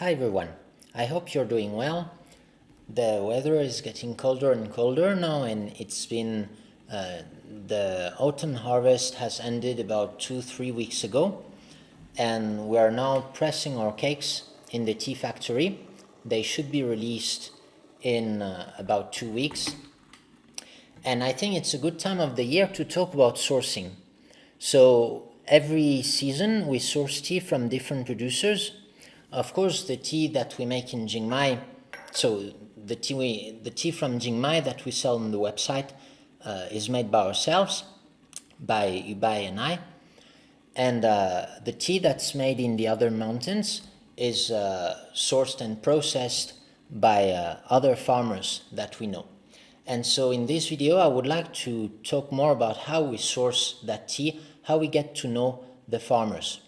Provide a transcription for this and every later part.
Hi everyone, I hope you're doing well. The weather is getting colder and colder now, and the autumn harvest has ended about 2-3 weeks ago, and we are now pressing our cakes in the tea factory. They should be released in about 2 weeks, and I think it's a good time of the year to talk about sourcing. So every season we source tea from different producers. Of course, the tea that we make in Jingmai, so the tea from Jingmai that we sell on the website is made by ourselves, by Yubai and I. And the tea that's made in the other mountains is sourced and processed by other farmers that we know. And so in this video, I would like to talk more about how we source that tea, how we get to know the farmers.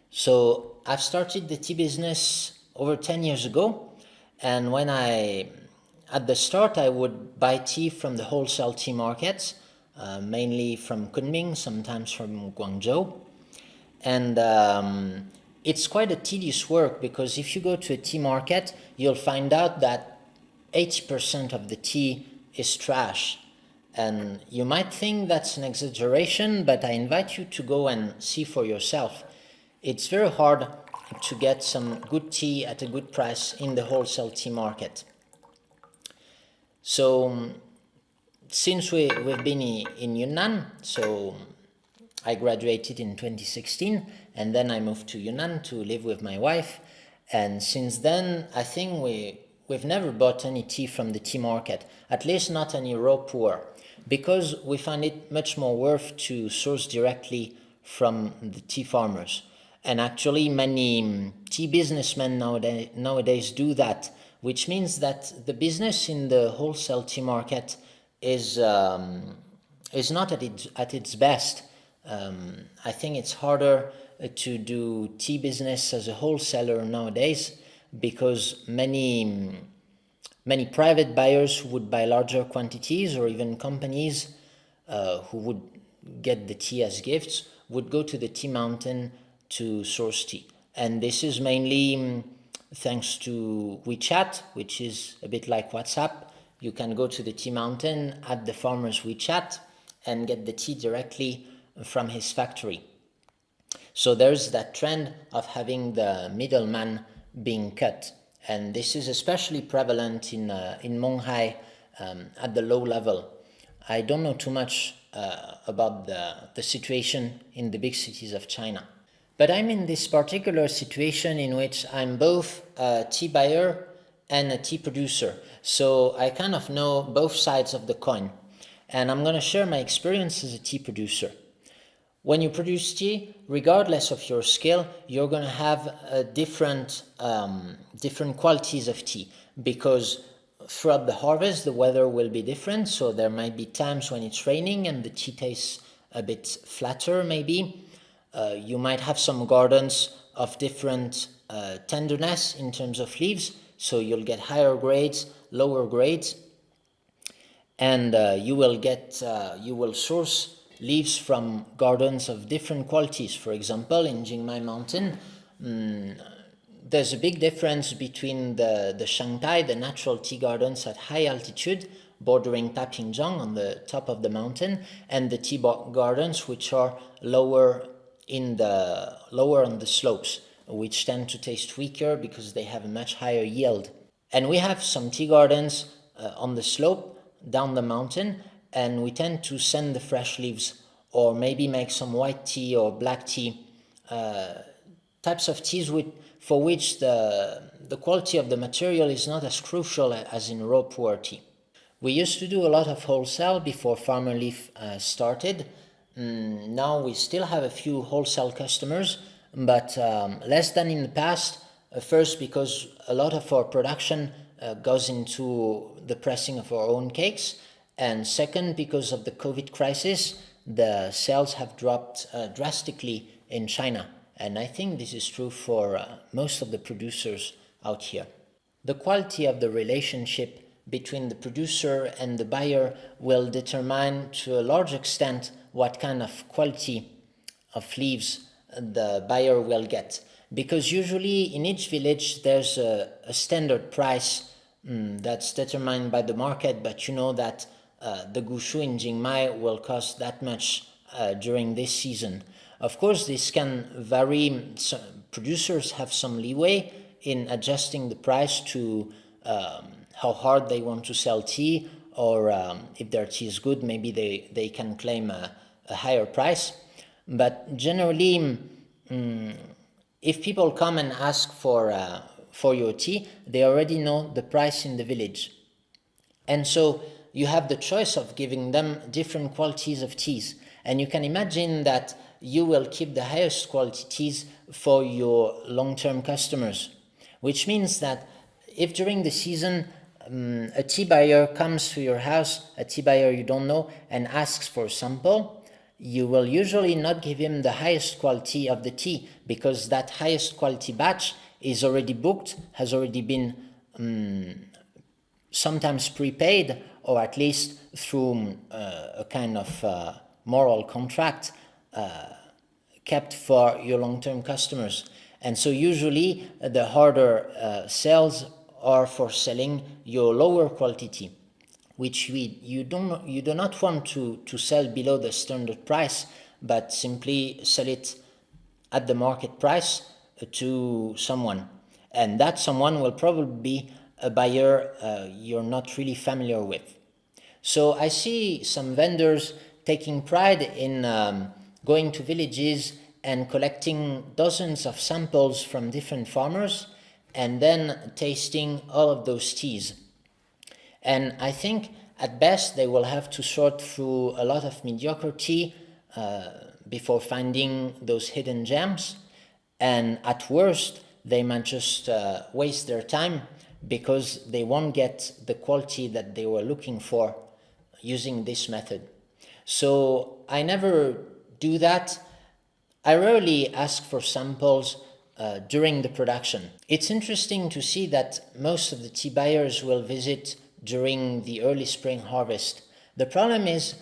So I've started the tea business over 10 years ago, and at the start, I would buy tea from the wholesale tea markets, mainly from Kunming, sometimes from Guangzhou. And it's quite a tedious work, because if you go to a tea market, you'll find out that 80% of the tea is trash. And you might think that's an exaggeration, but I invite you to go and see for yourself. It's very hard to get some good tea at a good price in the wholesale tea market. So since we've been in Yunnan, so I graduated in 2016, and then I moved to Yunnan to live with my wife. And since then, I think we've never bought any tea from the tea market, at least not any raw pu-erh, because we find it much more worth to source directly from the tea farmers. And actually many tea businessmen nowadays do that, which means that the business in the wholesale tea market is not at its best. I think it's harder to do tea business as a wholesaler nowadays, because many private buyers who would buy larger quantities, or even companies who would get the tea as gifts, would go to the tea mountain to source tea. And this is mainly thanks to WeChat, which is a bit like WhatsApp. You can go to the tea mountain at the farmer's WeChat and get the tea directly from his factory. So there's that trend of having the middleman being cut. And this is especially prevalent in Monghai at the low level. I don't know too much about the situation in the big cities of China. But I'm in this particular situation in which I'm both a tea buyer and a tea producer. So I kind of know both sides of the coin. And I'm going to share my experience as a tea producer. When you produce tea, regardless of your skill, you're going to have different qualities of tea, because throughout the harvest, the weather will be different. So there might be times when it's raining and the tea tastes a bit flatter, maybe. You might have some gardens of different tenderness in terms of leaves, so you'll get higher grades, lower grades, and you will source leaves from gardens of different qualities. For example, in Jingmai Mountain, there's a big difference between the Shanghai, the natural tea gardens at high altitude, bordering Taipingzhang on the top of the mountain, and the tea gardens which are lower on the slopes, which tend to taste weaker because they have a much higher yield. And we have some tea gardens on the slope down the mountain, and we tend to send the fresh leaves, or maybe make some white tea or black tea, types of teas for which the quality of the material is not as crucial as in raw pu-erh tea. We used to do a lot of wholesale before Farmer Leaf started. Now we still have a few wholesale customers, but less than in the past. First, because a lot of our production goes into the pressing of our own cakes, and second, because of the COVID crisis, the sales have dropped drastically in China, and I think this is true for most of the producers out here. The quality of the relationship between the producer and the buyer will determine to a large extent what kind of quality of leaves the buyer will get, because usually in each village there's a standard price that's determined by the market, but you know that the gushu in Jingmai will cost that much during this season. Of course, this can vary. So producers have some leeway in adjusting the price to how hard they want to sell tea, or if their tea is good, maybe they can claim a higher price. But generally, if people come and ask for your tea, they already know the price in the village. And so you have the choice of giving them different qualities of teas. And you can imagine that you will keep the highest quality teas for your long-term customers, which means that if during the season a tea buyer comes to your house, a tea buyer you don't know, and asks for a sample, you will usually not give him the highest quality of the tea, because that highest quality batch is already booked, has already been sometimes prepaid, or at least through a kind of moral contract kept for your long-term customers. And so usually the harder sales are for selling your lower quality tea, which you do not want to sell below the standard price, but simply sell it at the market price to someone. And that someone will probably be a buyer you're not really familiar with. So I see some vendors taking pride in going to villages and collecting dozens of samples from different farmers and then tasting all of those teas. And I think at best they will have to sort through a lot of mediocrity before finding those hidden gems. And at worst, they might just waste their time because they won't get the quality that they were looking for using this method. So I never do that. I rarely ask for samples during the production. It's interesting to see that most of the tea buyers will visit during the early spring harvest. The problem is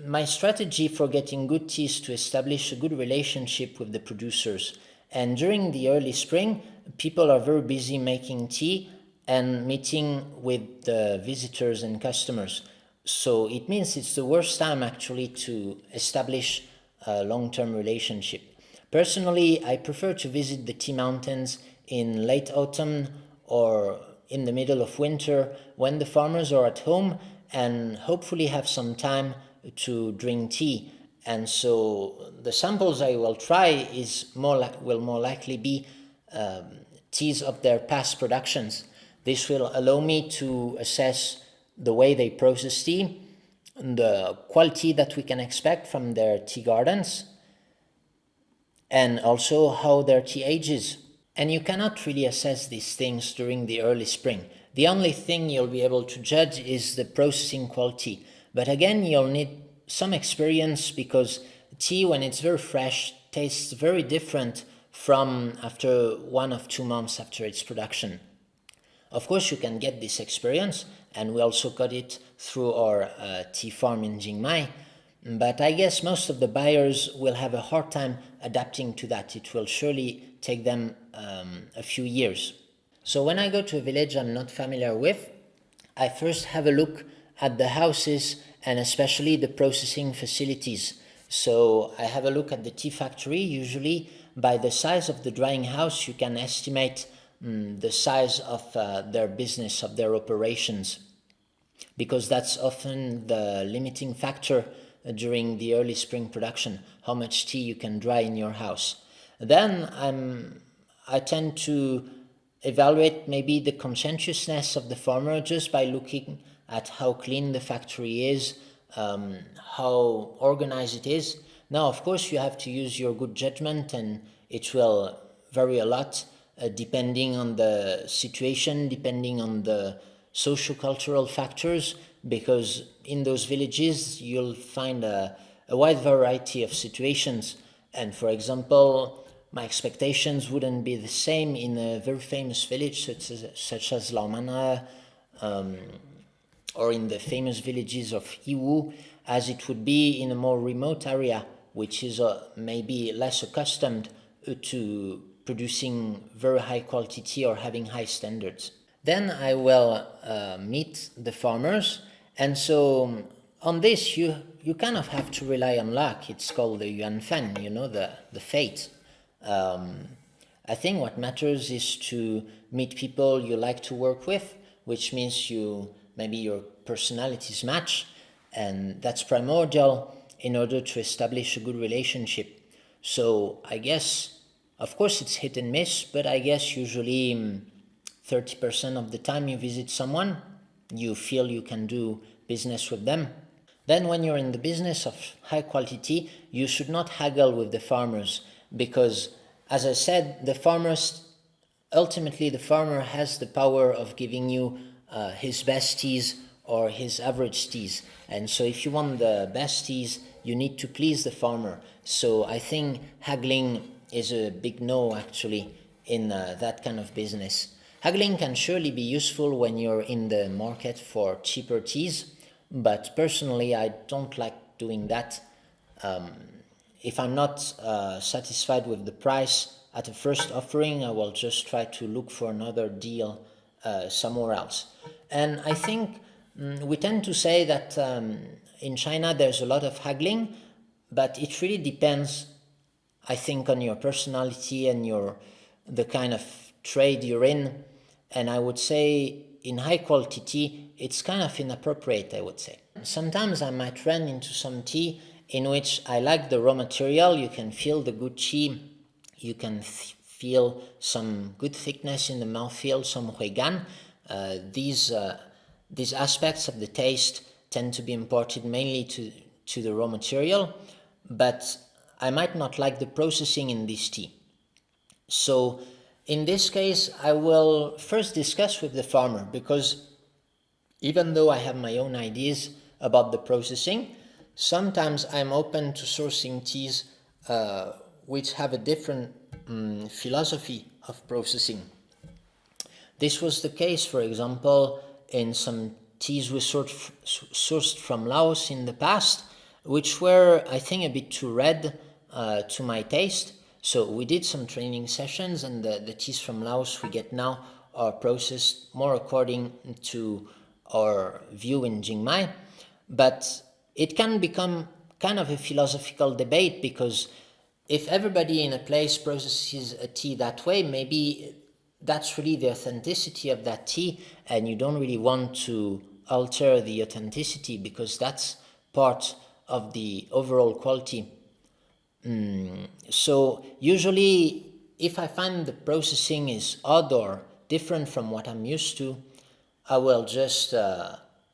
my strategy for getting good tea is to establish a good relationship with the producers. And during the early spring, people are very busy making tea and meeting with the visitors and customers. So it means it's the worst time actually to establish a long-term relationship. Personally, I prefer to visit the tea mountains in late autumn or in the middle of winter when the farmers are at home and hopefully have some time to drink tea. And so the samples I will try will more likely be teas of their past productions. This will allow me to assess the way they process tea, the quality that we can expect from their tea gardens, and also how their tea ages. And you cannot really assess these things during the early spring. The only thing you'll be able to judge is the processing quality. But again, you'll need some experience because tea, when it's very fresh, tastes very different from after 1 or 2 months after its production. Of course, you can get this experience, and we also got it through our tea farm in Jingmai. But I guess most of the buyers will have a hard time adapting to that. It will surely take them a few years. So when I go to a village I'm not familiar with, I first have a look at the houses and especially the processing facilities. So I have a look at the tea factory. Usually by the size of the drying house you can estimate the size of their business, of their operations, because that's often the limiting factor during the early spring production, how much tea you can dry in your house. Then I tend to evaluate maybe the conscientiousness of the farmer just by looking at how clean the factory is, how organized it is. Now, of course, you have to use your good judgment, and it will vary a lot depending on the situation, depending on the socio-cultural factors, because in those villages you'll find a wide variety of situations. And for example, my expectations wouldn't be the same in a very famous village such as Laomana, or in the famous villages of Iwu, as it would be in a more remote area, which is maybe less accustomed to producing very high quality tea or having high standards. Then I will meet the farmers, and so on this you kind of have to rely on luck. It's called the Yuan Fan, the fate. I think what matters is to meet people you like to work with, which means maybe your personalities match, and that's primordial in order to establish a good relationship. So I guess, of course, it's hit and miss, but I guess usually 30% of the time you visit someone, you feel you can do business with them. Then when you're in the business of high quality tea, you should not haggle with the farmers, because, as I said, ultimately the farmer has the power of giving you his best teas or his average teas. And so if you want the best teas, you need to please the farmer. So I think haggling is a big no, actually, in that kind of business. Haggling can surely be useful when you're in the market for cheaper teas, but personally I don't like doing that. If I'm not satisfied with the price at a first offering, I will just try to look for another deal somewhere else. And I think we tend to say that in China there's a lot of haggling, but it really depends, I think, on your personality and the kind of trade you're in. And I would say in high quality tea, it's kind of inappropriate, I would say. Sometimes I might run into some tea in which I like the raw material. You can feel the good tea. You can feel some good thickness in the mouthfeel, some huigan. These aspects of the taste tend to be imported mainly to the raw material, but I might not like the processing in this tea. So in this case, I will first discuss with the farmer, because even though I have my own ideas about the processing, sometimes I'm open to sourcing teas which have a different philosophy of processing. This was the case, for example, in some teas we sourced from Laos in the past, which were, I think, a bit too red to my taste. So we did some training sessions, and the teas from Laos we get now are processed more according to our view in Jingmai. But it can become kind of a philosophical debate, because if everybody in a place processes a tea that way, maybe that's really the authenticity of that tea, and you don't really want to alter the authenticity, because that's part of the overall quality. So usually, if I find the processing is odd or different from what I'm used to, I will just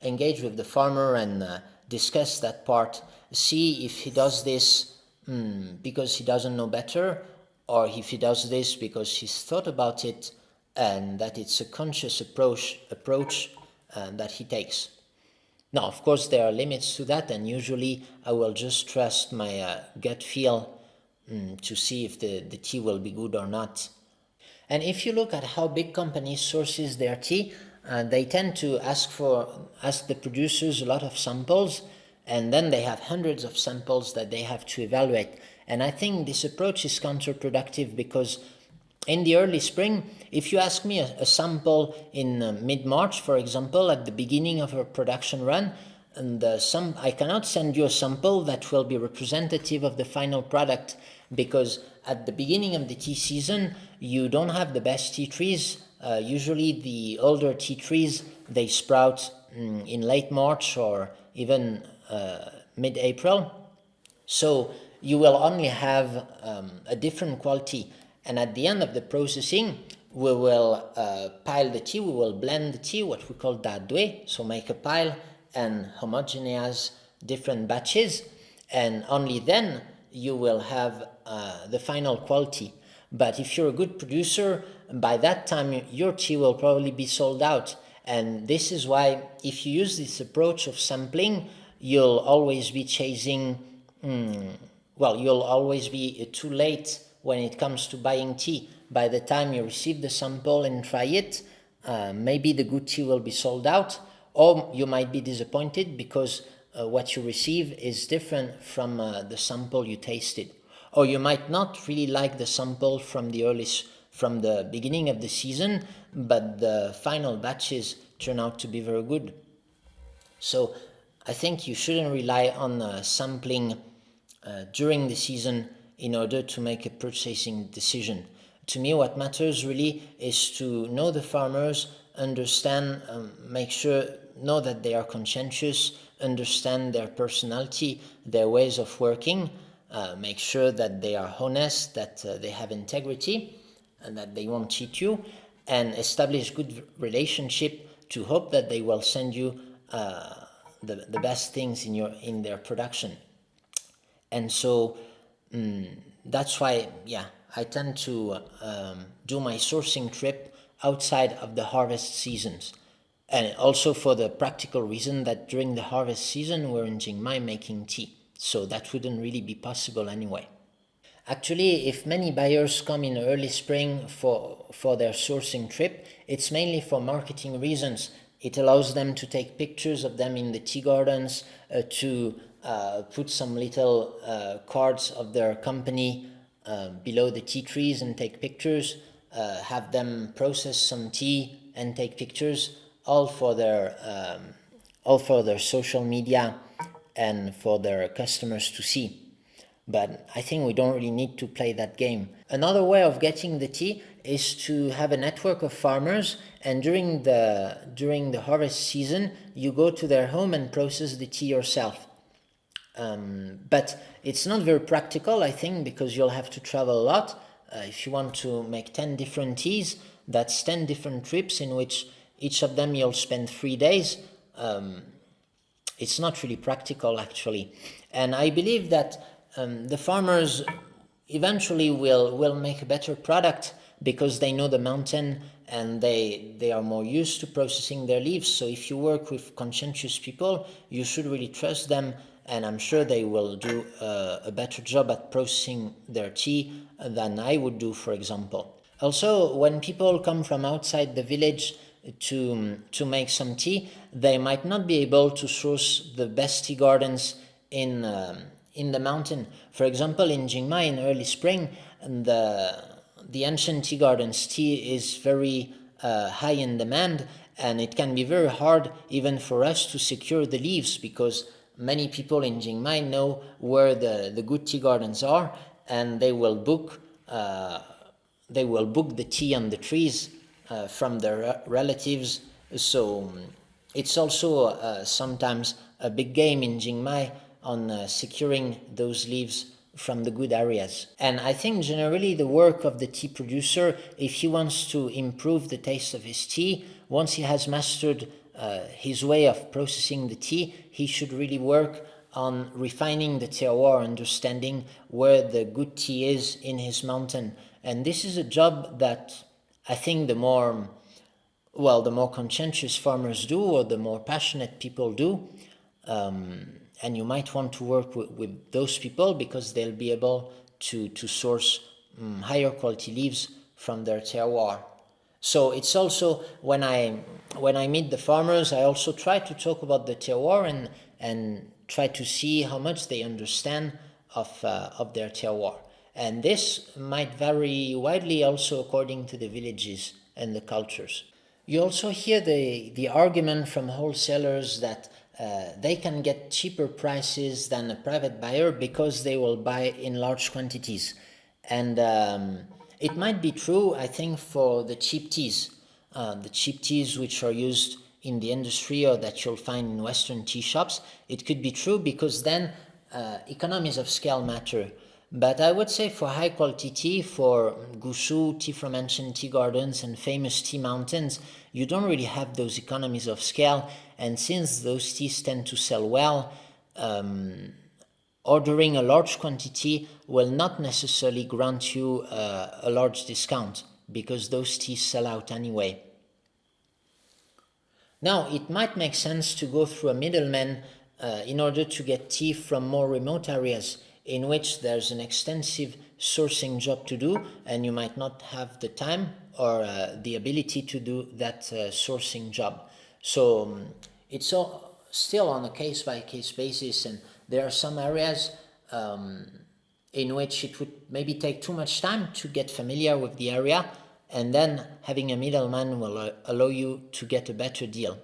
engage with the farmer and discuss that part, see if he does this because he doesn't know better, or if he does this because he's thought about it and that it's a conscious approach that he takes. Now, of course, there are limits to that, and usually I will just trust my gut feel to see if the tea will be good or not. And if you look at how big companies sources their tea, they tend to ask the producers a lot of samples, and then they have hundreds of samples that they have to evaluate. And I think this approach is counterproductive, because in the early spring, if you ask me a sample in mid-March, for example, at the beginning of a production run, and I cannot send you a sample that will be representative of the final product, because at the beginning of the tea season, you don't have the best tea trees. Usually the older tea trees, they sprout in late March or even mid-April. So you will only have a different quality. And at the end of the processing, we will pile the tea, we will blend the tea, what we call dadue, so make a pile and homogeneize different batches, and only then you will have the final quality. But if you're a good producer, by that time your tea will probably be sold out. And this is why, if you use this approach of sampling, you'll always be chasing, you'll always be too late when it comes to buying tea. By the time you receive the sample and try it, maybe the good tea will be sold out, or you might be disappointed because what you receive is different from the sample you tasted. or you might not really like the sample from from the beginning of the season, but the final batches turn out to be very good. So I think you shouldn't rely on sampling during the season in order to make a purchasing decision. To me, what matters really is to know the farmers, understand, make sure, know that they are conscientious, understand their personality, their ways of working, make sure that they are honest, that they have integrity, and that they won't cheat you, and establish good relationship to hope that they will send you the best things in their production. And so that's why, yeah, I tend to do my sourcing trip outside of the harvest seasons. And also for the practical reason that during the harvest season, we're in Chiang Mai making tea. So that wouldn't really be possible anyway. Actually, if many buyers come in early spring for their sourcing trip, it's mainly for marketing reasons. It allows them to take pictures of them in the tea gardens, to put some little cards of their company below the tea trees and take pictures, have them process some tea and take pictures, all for their social media and for their customers to see. But I think we don't really need to play that game. Another way of getting the tea is to have a network of farmers, and during the harvest season, you go to their home and process the tea yourself. But it's not very practical, I think, because you'll have to travel a lot. If you want to make 10 different teas, that's 10 different trips in which each of them you'll spend 3 days. It's not really practical, actually. And I believe that the farmers eventually will make a better product because they know the mountain and they are more used to processing their leaves. So if you work with conscientious people, you should really trust them, and I'm sure they will do a better job at processing their tea than I would do, for example. Also, when people come from outside the village to make some tea, they might not be able to source the best tea gardens in the mountain. For example, in Chiang Mai in early spring, the ancient tea gardens tea is very high in demand, and it can be very hard even for us to secure the leaves because many people in Chiang Mai know where the good tea gardens are, and they will book the tea on the trees from their relatives. So it's also sometimes a big game in Chiang Mai on securing those leaves from the good areas. And I think generally the work of the tea producer, if he wants to improve the taste of his tea, once he has mastered his way of processing the tea, he should really work on refining the terroir, understanding where the good tea is in his mountain. And this is a job that I think the more conscientious farmers do, or the more passionate people do. And you might want to work with those people because they'll be able to source higher quality leaves from their terroir. So it's also, when I meet the farmers, I also try to talk about the terroir and try to see how much they understand of their terroir. And this might vary widely also according to the villages and the cultures. You also hear the argument from wholesalers that they can get cheaper prices than a private buyer because they will buy in large quantities. And it might be true, I think, for the cheap teas. The cheap teas which are used in the industry or that you'll find in Western tea shops, it could be true because then economies of scale matter. But I would say for high quality tea, for Gusu, tea from ancient tea gardens and famous tea mountains, you don't really have those economies of scale. And since those teas tend to sell well, ordering a large quantity will not necessarily grant you a large discount because those teas sell out anyway. Now, it might make sense to go through a middleman in order to get tea from more remote areas in which there's an extensive sourcing job to do, and you might not have the time or the ability to do that sourcing job. So it's still on a case-by-case basis, and there are some areas in which it would maybe take too much time to get familiar with the area, and then having a middleman will allow you to get a better deal.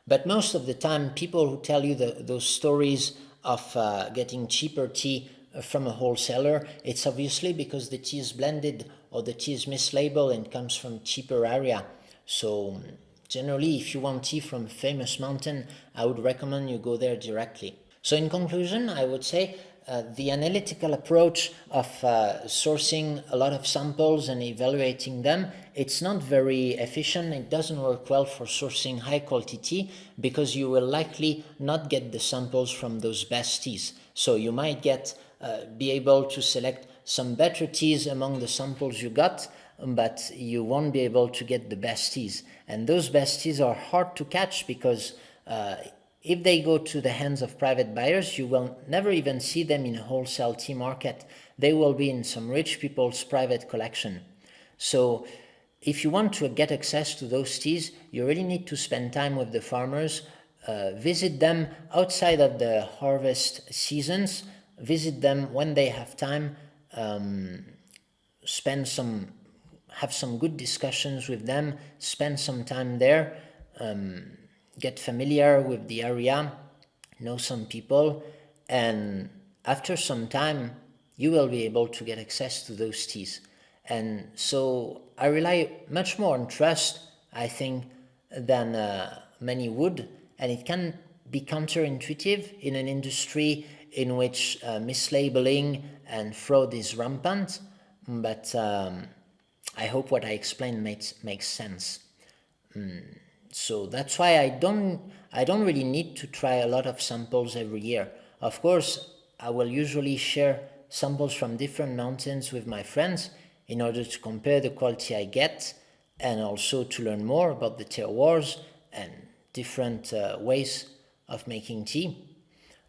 But most of the time, people who tell you those stories of getting cheaper tea from a wholesaler, it's obviously because the tea is blended or the tea is mislabeled and comes from cheaper area. So generally, if you want tea from a famous mountain, I would recommend you go there directly. So in conclusion, I would say the analytical approach of sourcing a lot of samples and evaluating them, it's not very efficient. It doesn't work well for sourcing high quality tea because you will likely not get the samples from those best teas. So you might be able to select some better teas among the samples you got, but you won't be able to get the best teas. And those best teas are hard to catch because if they go to the hands of private buyers, you will never even see them in a wholesale tea market. They will be in some rich people's private collection. So if you want to get access to those teas, you really need to spend time with the farmers, visit them outside of the harvest seasons, visit them when they have time, have some good discussions with them, spend some time there, get familiar with the area, know some people, and after some time you will be able to get access to those teas. And so I rely much more on trust, I think, than many would, and it can be counterintuitive in an industry in which mislabeling and fraud is rampant, but I hope what I explained makes sense. So that's why I don't really need to try a lot of samples every year. Of course, I will usually share samples from different mountains with my friends in order to compare the quality I get and also to learn more about the terroirs and different ways of making tea.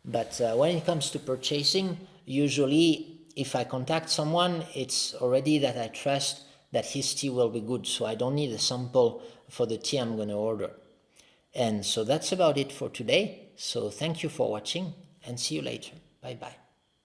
But when it comes to purchasing, usually if I contact someone, it's already that I trust that his tea will be good, so I don't need a sample for the tea I'm going to order. And so that's about it for today. So thank you for watching and see you later. Bye bye.